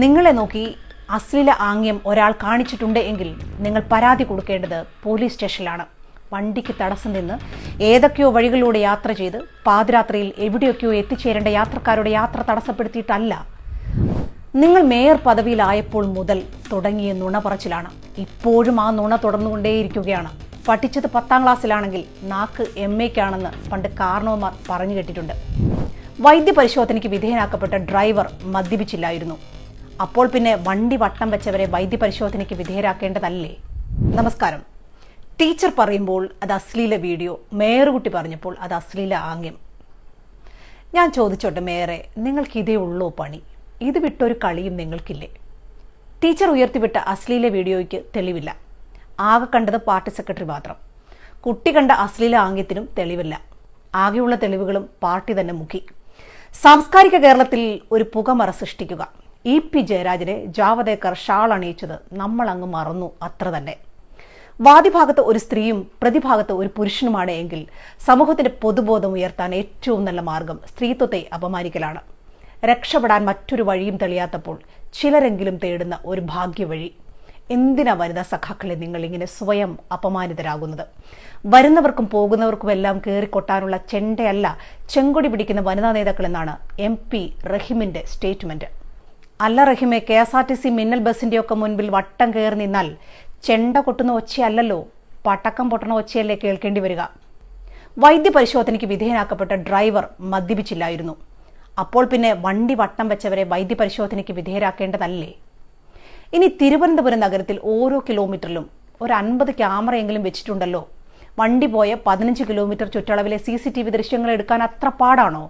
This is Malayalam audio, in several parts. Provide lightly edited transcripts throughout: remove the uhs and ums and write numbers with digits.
നിങ്ങളെ നോക്കി അശ്ലീല ആംഗ്യം ഒരാൾ കാണിച്ചിട്ടുണ്ട് എങ്കിൽ നിങ്ങൾ പരാതി കൊടുക്കേണ്ടത് പോലീസ് സ്റ്റേഷനിലാണ്. വണ്ടിക്ക് തടസ്സം നിന്ന് ഏതൊക്കെയോ വഴികളിലൂടെ യാത്ര ചെയ്ത് പാതിരാത്രിയിൽ എവിടെയൊക്കെയോ എത്തിച്ചേരേണ്ട യാത്രക്കാരുടെ യാത്ര തടസ്സപ്പെടുത്തിയിട്ടല്ല. നിങ്ങൾ മേയർ പദവിയിലായപ്പോൾ മുതൽ തുടങ്ങിയ നുണ പറച്ചിലാണ്. ഇപ്പോഴും ആ നുണ തുടർന്നുകൊണ്ടേയിരിക്കുകയാണ്. പഠിച്ചത് 10ാം ക്ലാസ്സിലാണെങ്കിൽ നാക്ക് MAക്കാണെന്ന് പണ്ട് കാരണവന്മാർ പറഞ്ഞു കേട്ടിട്ടുണ്ട്. വൈദ്യപരിശോധനയ്ക്ക് വിധേയനാക്കപ്പെട്ട ഡ്രൈവർ മദ്യപിച്ചില്ലായിരുന്നു. അപ്പോൾ പിന്നെ വണ്ടി വട്ടം വെച്ചവരെ വൈദ്യപരിശോധനയ്ക്ക് വിധേയരാക്കേണ്ടതല്ലേ? നമസ്കാരം. ടീച്ചർ പറയുമ്പോൾ അത് അശ്ലീല വീഡിയോ, മേയറുകുട്ടി പറഞ്ഞപ്പോൾ അത് അശ്ലീല ആംഗ്യം. ഞാൻ ചോദിച്ചോട്ടെ മേയറെ, നിങ്ങൾക്ക് ഇതേ ഉള്ളോ പണി? ഇത് വിട്ടൊരു കളിയും നിങ്ങൾക്കില്ലേ? ടീച്ചർ ഉയർത്തിവിട്ട അശ്ലീല വീഡിയോയ്ക്ക് തെളിവില്ല. ആകെ കണ്ടത് പാർട്ടി സെക്രട്ടറി മാത്രം. കുട്ടി കണ്ട അശ്ലീല ആംഗ്യത്തിനും തെളിവില്ല. ആകെയുള്ള തെളിവുകളും പാർട്ടി തന്നെ മുക്കി. സാംസ്കാരിക കേരളത്തിൽ ഒരു പുകമറ സൃഷ്ടിക്കുക. EP ജയരാജനെ ജാവദേക്കർ ഷാൾ അണിയിച്ചത് നമ്മൾ അങ്ങ് മറന്നു, അത്ര തന്നെ. വാദിഭാഗത്ത് ഒരു സ്ത്രീയും പ്രതിഭാഗത്ത് ഒരു പുരുഷനുമാണ് എങ്കിൽ സമൂഹത്തിന്റെ പൊതുബോധം ഉയർത്താൻ ഏറ്റവും നല്ല മാർഗം സ്ത്രീത്വത്തെ അപമാനിക്കലാണ്. രക്ഷപ്പെടാൻ മറ്റൊരു വഴിയും തെളിയാത്തപ്പോൾ ചിലരെങ്കിലും തേടുന്ന ഒരു ഭാഗ്യവഴി. എന്തിനാ വനിതാ സഖാക്കളെ നിങ്ങൾ ഇങ്ങനെ സ്വയം അപമാനിതരാകുന്നത്? വരുന്നവർക്കും പോകുന്നവർക്കും എല്ലാം കയറിക്കൊട്ടാനുള്ള ചെണ്ടയല്ല ചെങ്കൊടി പിടിക്കുന്ന വനിതാ നേതാക്കൾ എന്നാണ് MP റഹീമിന്റെ സ്റ്റേറ്റ്മെന്റ്. അല്ല റഹീമെ, KSRTC മിന്നൽ ബസിന്റെയൊക്കെ മുൻപിൽ വട്ടം കയറി നിന്നാൽ ചെണ്ട കൊട്ടുന്ന ഒച്ചയല്ലല്ലോ, പടക്കം പൊട്ടണ ഒച്ചയല്ലേ കേൾക്കേണ്ടി വരിക. വൈദ്യപരിശോധനയ്ക്ക് വിധേയനാക്കപ്പെട്ട ഡ്രൈവർ മദ്യപിച്ചില്ലായിരുന്നു. അപ്പോൾ പിന്നെ വണ്ടി വട്ടം വെച്ചവരെ വൈദ്യപരിശോധനയ്ക്ക് വിധേയരാക്കേണ്ടതല്ലേ? ഇനി തിരുവനന്തപുരം നഗരത്തിൽ ഓരോ കിലോമീറ്ററിലും ഒരു 50 ക്യാമറയെങ്കിലും വെച്ചിട്ടുണ്ടല്ലോ. വണ്ടി പോയ 15 കിലോമീറ്റർ ചുറ്റളവിലെ CCTV ദൃശ്യങ്ങൾ എടുക്കാൻ അത്ര പാടാണോ?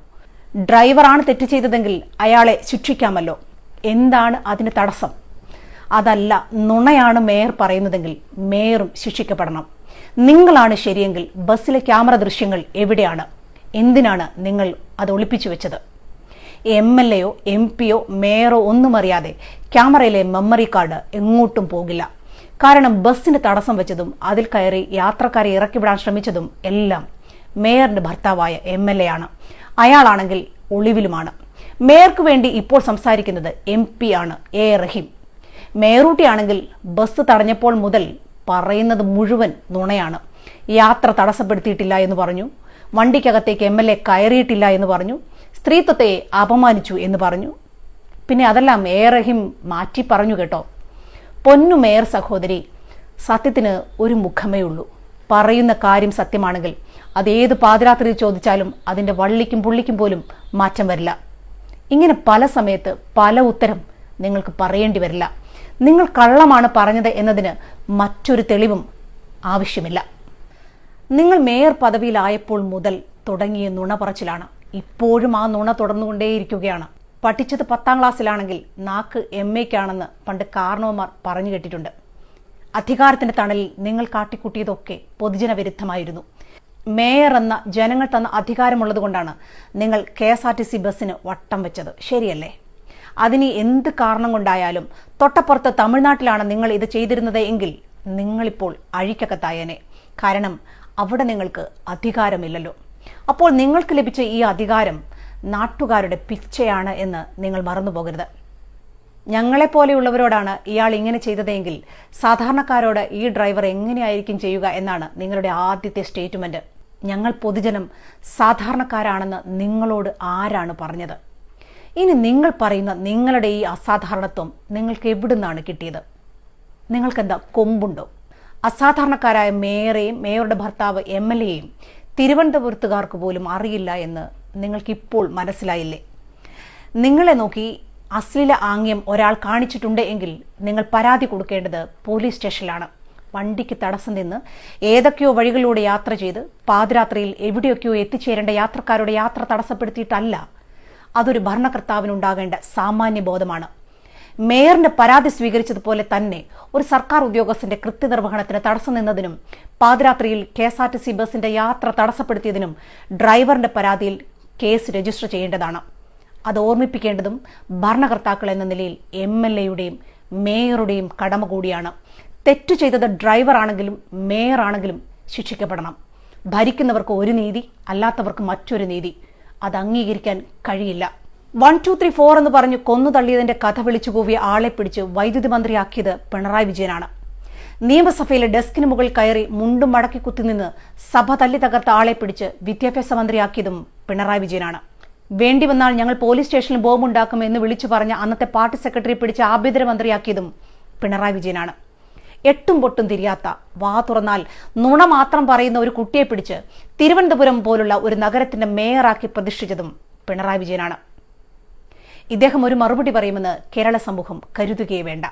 ഡ്രൈവറാണ് തെറ്റ് ചെയ്തതെങ്കിൽ അയാളെ ശിക്ഷിക്കാമല്ലോ. എന്താണ് അതിന് തടസ്സം? അതല്ല, നുണയാണ് മേയർ പറയുന്നതെങ്കിൽ മേയറും ശിക്ഷിക്കപ്പെടണം. നിങ്ങളാണ് ശരിയെങ്കിൽ ബസ്സിലെ ക്യാമറ ദൃശ്യങ്ങൾ എവിടെയാണ്? എന്തിനാണ് നിങ്ങൾ അത് ഒളിപ്പിച്ചു വെച്ചത്? MLAയോ MPയോ മേയറോ ഒന്നും അറിയാതെ ക്യാമറയിലെ മെമ്മറി കാർഡ് എങ്ങോട്ടും പോകില്ല. കാരണം ബസ്സിന് തടസ്സം വെച്ചതും അതിൽ കയറി യാത്രക്കാരെ ഇറക്കിവിടാൻ ശ്രമിച്ചതും എല്ലാം മേയറിന്റെ ഭർത്താവായ MLA ആണ്. അയാളാണെങ്കിൽ ഒളിവിലുമാണ്. മേയർക്ക് വേണ്ടി ഇപ്പോൾ സംസാരിക്കുന്നത് MP ആണ് A റഹീം. മേയറൂട്ടിയാണെങ്കിൽ ബസ് തടഞ്ഞപ്പോൾ മുതൽ പറയുന്നത് മുഴുവൻ നുണയാണ്. യാത്ര തടസ്സപ്പെടുത്തിയിട്ടില്ല എന്ന് പറഞ്ഞു, വണ്ടിക്കകത്തേക്ക് MLA കയറിയിട്ടില്ല എന്ന് പറഞ്ഞു, സ്ത്രീത്വത്തെ അപമാനിച്ചു എന്ന് പറഞ്ഞു. പിന്നെ അതെല്ലാം A റഹീം മാറ്റി പറഞ്ഞു കേട്ടോ. പൊന്നു മേയർ സഹോദരി, സത്യത്തിന് ഒരു മുഖമേ ഉള്ളൂ. പറയുന്ന കാര്യം സത്യമാണെങ്കിൽ അതേത് പാതിരാത്രിയിൽ ചോദിച്ചാലും അതിന്റെ വള്ളിക്കും പുള്ളിക്കും പോലും മാറ്റം വരില്ല. ഇങ്ങനെ പല സമയത്ത് പല ഉത്തരം നിങ്ങൾക്ക് പറയേണ്ടി വരില്ല. നിങ്ങൾ കള്ളമാണ് പറഞ്ഞത് എന്നതിന് മറ്റൊരു തെളിവും ആവശ്യമില്ല. നിങ്ങൾ മേയർ പദവിയിലായപ്പോൾ മുതൽ തുടങ്ങിയ നുണ പറച്ചിലാണ്. ഇപ്പോഴും ആ നുണ തുടർന്നുകൊണ്ടേയിരിക്കുകയാണ്. പഠിച്ചത് 10ാം ക്ലാസ്സിലാണെങ്കിൽ നാക്ക് MAക്കാണെന്ന് പണ്ട് കാരണവന്മാർ പറഞ്ഞു കേട്ടിട്ടുണ്ട്. അധികാരത്തിന്റെ തണലിൽ നിങ്ങൾ കാട്ടിക്കൂട്ടിയതൊക്കെ പൊതുജന വിരുദ്ധമായിരുന്നു. മേയർ എന്ന ജനങ്ങൾ തന്ന അധികാരമുള്ളത് കൊണ്ടാണ് നിങ്ങൾ KSRTC ബസ്സിന് വട്ടം വെച്ചത്, ശരിയല്ലേ? അതിന് എന്ത് കാരണം കൊണ്ടായാലും തൊട്ടപ്പുറത്ത് തമിഴ്നാട്ടിലാണ് നിങ്ങൾ ഇത് ചെയ്തിരുന്നത് എങ്കിൽ നിങ്ങളിപ്പോൾ അഴിക്കകത്തായേനെ. കാരണം അവിടെ നിങ്ങൾക്ക് അധികാരമില്ലല്ലോ. അപ്പോൾ നിങ്ങൾക്ക് ലഭിച്ച ഈ അധികാരം നാട്ടുകാരുടെ പിച്ചയാണ് എന്ന് നിങ്ങൾ മറന്നുപോകരുത്. ഞങ്ങളെപ്പോലെയുള്ളവരോടാണ് ഇയാൾ ഇങ്ങനെ ചെയ്തതെങ്കിൽ സാധാരണക്കാരോട് ഈ ഡ്രൈവർ എങ്ങനെയായിരിക്കും ചെയ്യുക എന്നാണ് നിങ്ങളുടെ ആദ്യത്തെ സ്റ്റേറ്റ്മെന്റ്. ഞങ്ങൾ പൊതുജനം സാധാരണക്കാരാണെന്ന് നിങ്ങളോട് ആരാണ് പറഞ്ഞത്? ഇനി നിങ്ങൾ പറയുന്ന നിങ്ങളുടെ ഈ അസാധാരണത്വം നിങ്ങൾക്ക് എവിടുന്നാണ് കിട്ടിയത്? നിങ്ങൾക്കെന്താ കൊമ്പുണ്ടോ? അസാധാരണക്കാരായ മേയറെയും മേയറുടെ ഭർത്താവ് MLAയെയും തിരുവനന്തപുരത്തുകാർക്ക് പോലും അറിയില്ല എന്ന് നിങ്ങൾക്കിപ്പോൾ മനസ്സിലായില്ലേ? നിങ്ങളെ നോക്കി അശ്ലീല ആംഗ്യം ഒരാൾ കാണിച്ചിട്ടുണ്ട് എങ്കിൽ നിങ്ങൾ പരാതി കൊടുക്കേണ്ടത് പോലീസ് സ്റ്റേഷനിലാണ്. വണ്ടിക്ക് തടസ്സം നിന്ന് ഏതൊക്കെയോ വഴികളിലൂടെ യാത്ര ചെയ്ത് പാതിരാത്രിയിൽ എവിടെയൊക്കെയോ എത്തിച്ചേരേണ്ട യാത്രക്കാരുടെ യാത്ര തടസ്സപ്പെടുത്തിയിട്ടല്ല. അതൊരു ഭരണകർത്താവിനുണ്ടാകേണ്ട സാമാന്യ ബോധമാണ്. മേയറിന്റെ പരാതി സ്വീകരിച്ചതുപോലെ തന്നെ ഒരു സർക്കാർ ഉദ്യോഗസ്ഥന്റെ കൃത്യനിർവഹണത്തിന് തടസ്സം നിന്നതിനും പാതിരാത്രിയിൽ KSRTC ബസിന്റെ യാത്ര തടസ്സപ്പെടുത്തിയതിനും ഡ്രൈവറിന്റെ പരാതിയിൽ കേസ് രജിസ്റ്റർ ചെയ്യേണ്ടതാണ്. അത് ഓർമ്മിപ്പിക്കേണ്ടതും ഭരണകർത്താക്കൾ എന്ന നിലയിൽ MLAയുടെയും മേയറുടെയും കടമ കൂടിയാണ്. തെറ്റു ചെയ്തത് ഡ്രൈവർ ആണെങ്കിലും മേയർ ആണെങ്കിലും ശിക്ഷിക്കപ്പെടണം. ഭരിക്കുന്നവർക്ക് ഒരു നീതി, അല്ലാത്തവർക്ക് മറ്റൊരു നീതി. അത് അംഗീകരിക്കാൻ കഴിയില്ല. 1234 എന്ന് പറഞ്ഞു കൊന്നു തള്ളിയതിന്റെ കഥ വിളിച്ചു കൂവിയ ആളെ പിടിച്ച് വൈദ്യുതി മന്ത്രിയാക്കിയത് പിണറായി വിജയനാണ്. നിയമസഭയിലെ ഡെസ്കിന് മുകളിൽ കയറി മുണ്ടും മടക്കി കുത്തിനിന്ന് സഭ തല്ലി തകർത്ത ആളെ പിടിച്ച് വിദ്യാഭ്യാസ മന്ത്രിയാക്കിയതും പിണറായി വിജയനാണ്. വേണ്ടി വന്നാൽ ഞങ്ങൾ പോലീസ് സ്റ്റേഷനിൽ ബോംബുണ്ടാക്കും എന്ന് വിളിച്ചു പറഞ്ഞ അന്നത്തെ പാർട്ടി സെക്രട്ടറി പിടിച്ച് ആഭ്യന്തര മന്ത്രിയാക്കിയതും പിണറായി വിജയനാണ്. എട്ടും പൊട്ടും തിരിയാത്ത, വാ തുറന്നാൽ നുണ മാത്രം പറയുന്ന ഒരു കുട്ടിയെ പിടിച്ച് തിരുവനന്തപുരം പോലുള്ള ഒരു നഗരത്തിന്റെ മേയറാക്കി പ്രതിഷ്ഠിച്ചതും പിണറായി വിജയനാണ്. ഇദ്ദേഹം ഒരു മറുപടി പറയുമെന്ന് കേരള സമൂഹം കരുതുകയേ വേണ്ട.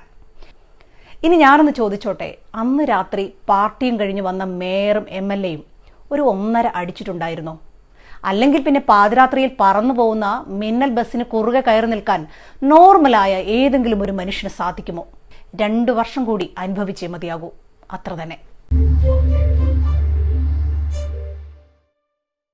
ഇനി ഞാനൊന്ന് ചോദിച്ചോട്ടെ, അന്ന് രാത്രി പാർട്ടിയും കഴിഞ്ഞ് വന്ന മേയറും MLA യും ഒരു 1.5 അടിച്ചിട്ടുണ്ടായിരുന്നോ? അല്ലെങ്കിൽ പിന്നെ പാതിരാത്രിയിൽ പറന്നു പോകുന്ന മിന്നൽ ബസ്സിന് കുറുകെ കയറി നിൽക്കാൻ നോർമലായ ഏതെങ്കിലും ഒരു മനുഷ്യന് സാധിക്കുമോ? 2 വർഷം കൂടി അനുഭവിച്ചേ മതിയാകൂ, അത്ര തന്നെ.